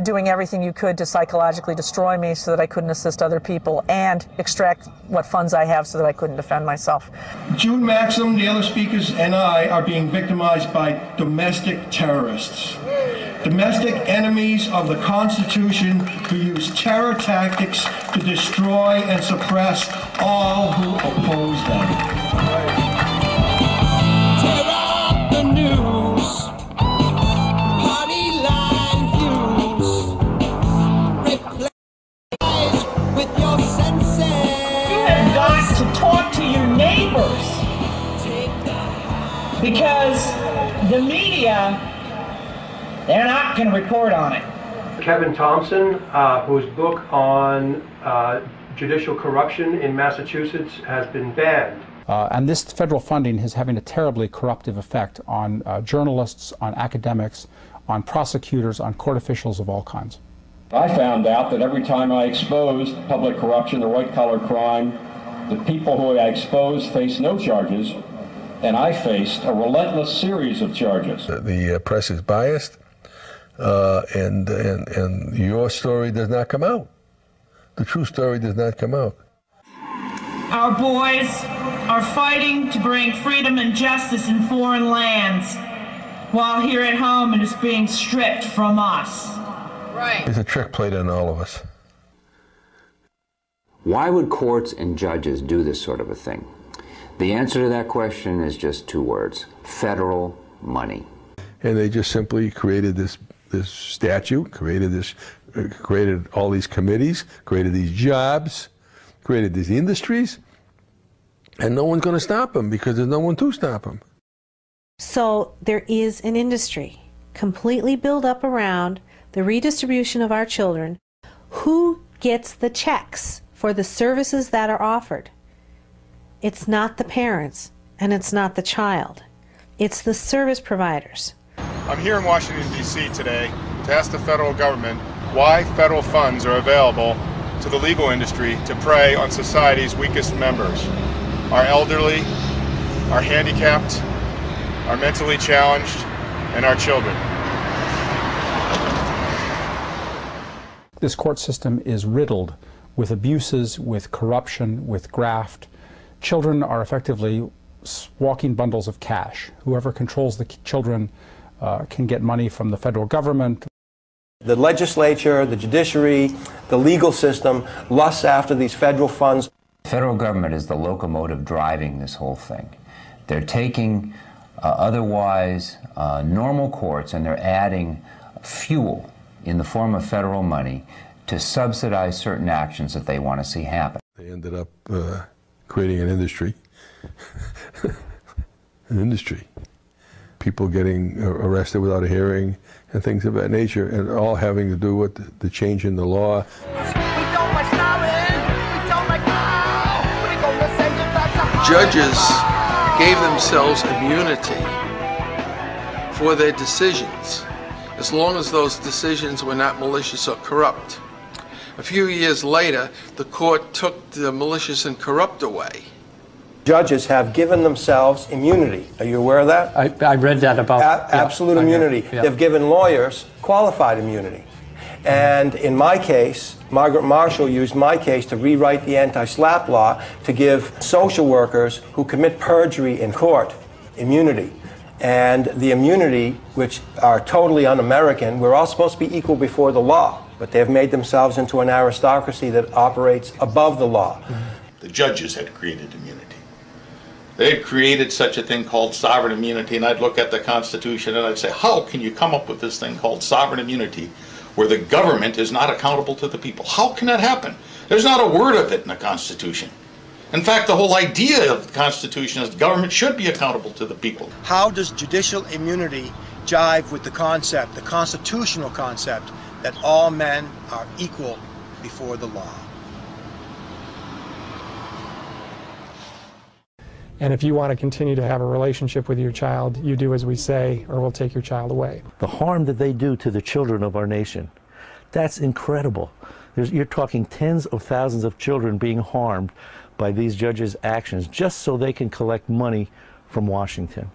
doing everything you could to psychologically destroy me so that I couldn't assist other people and extract what funds I have so that I couldn't defend myself. June Maxim, the other speakers, and I are being victimized by domestic terrorists. Domestic enemies of the Constitution who use terror tactics to destroy and suppress all who oppose them. Tear up the news. Party line views. Replace with your senses. You have got to talk to your neighbors. Because the media, they're not going to report on it. Kevin Thompson, whose book on judicial corruption in Massachusetts has been banned. And this federal funding is having a terribly corruptive effect on journalists, on academics, on prosecutors, on court officials of all kinds. I found out that every time I exposed public corruption or white-collar crime, the people who I exposed faced no charges, and I faced a relentless series of charges. The press is biased, and your story does not come out. The true story does not come out. Our boys are fighting to bring freedom and justice in foreign lands, while here at home it is being stripped from us. Right. It's a trick played on all of us. Why would courts and judges do this sort of a thing? The answer to that question is just two words: federal money. And they just simply created this statute, created all these committees, created these jobs, created these industries, and no one's going to stop them because there's no one to stop them. So there is an industry completely built up around the redistribution of our children. Who gets the checks for the services that are offered? It's not the parents, and it's not the child. It's the service providers. I'm here in Washington, D.C. today to ask the federal government why federal funds are available to the legal industry to prey on society's weakest members: our elderly, our handicapped, our mentally challenged, and our children. This court system is riddled with abuses, with corruption, with graft. Children are effectively walking bundles of cash. Whoever controls the children can get money from the federal government. The legislature, the judiciary, the legal system lusts after these federal funds. The federal government is the locomotive driving this whole thing. They're taking otherwise normal courts and they're adding fuel in the form of federal money to subsidize certain actions that they want to see happen. They ended up creating an industry. An industry. People getting arrested without a hearing and things of that nature, and all having to do with the change in the law. Judges gave themselves immunity for their decisions, as long as those decisions were not malicious or corrupt. A few years later, the court took the malicious and corrupt away. Judges have given themselves immunity. Are you aware of that? I read that about... Absolute immunity. Yeah. They've given lawyers qualified immunity. And in my case, Margaret Marshall used my case to rewrite the anti-SLAPP law to give social workers who commit perjury in court immunity. And the immunity, which are totally un-American, we're all supposed to be equal before the law, but they've made themselves into an aristocracy that operates above the law. The judges had created immunity. They had created such a thing called sovereign immunity, and I'd look at the Constitution and I'd say, how can you come up with this thing called sovereign immunity where the government is not accountable to the people? How can that happen? There's not a word of it in the Constitution. In fact, the whole idea of the Constitution is the government should be accountable to the people. How does judicial immunity jive with the concept, the constitutional concept, that all men are equal before the law? And if you want to continue to have a relationship with your child, you do as we say, or we'll take your child away. The harm that they do to the children of our nation, that's incredible. You're talking tens of thousands of children being harmed by these judges' actions just so they can collect money from Washington.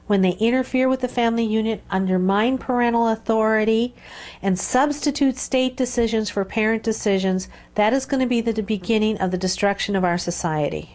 When they interfere with the family unit, undermine parental authority, and substitute state decisions for parent decisions, that is going to be the beginning of the destruction of our society.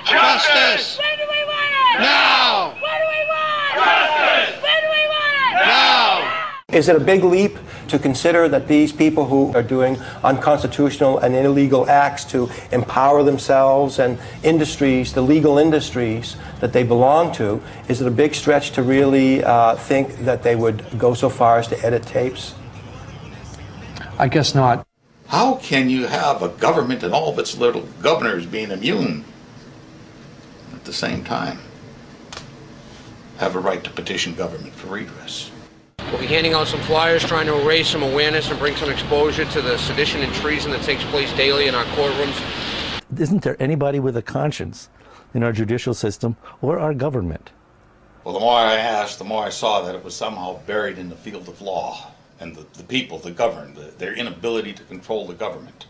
Justice! When do we want it? Now! When do we want justice? When do we want it? Now! Is it a big leap to consider that these people who are doing unconstitutional and illegal acts to empower themselves and industries, the legal industries that they belong to, is it a big stretch to really think that they would go so far as to edit tapes? I guess not. How can you have a government and all of its little governors being immune at the same time have a right to petition government for redress? We'll be handing out some flyers trying to raise some awareness and bring some exposure to the sedition and treason that takes place daily in our courtrooms. Isn't there anybody with a conscience in our judicial system or our government? Well, the more I asked, the more I saw that it was somehow buried in the field of law, and the people that govern, their inability to control the government.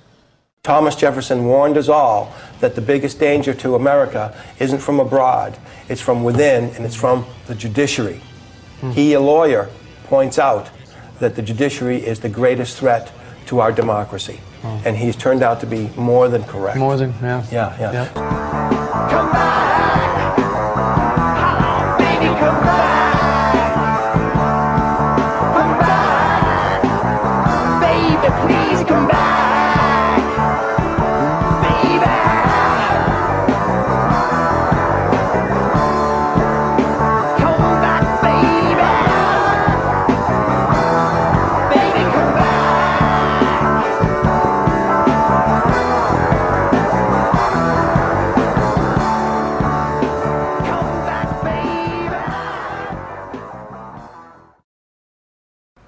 Thomas Jefferson warned us all that the biggest danger to America isn't from abroad, it's from within, and it's from the judiciary. He, a lawyer, points out that the judiciary is the greatest threat to our democracy. And he's turned out to be more than correct. More than, yeah. Yeah. Come back! Hello, baby, come back! Come back! Baby, please come back!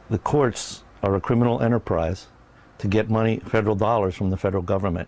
The courts are a criminal enterprise to get money, federal dollars from the federal government.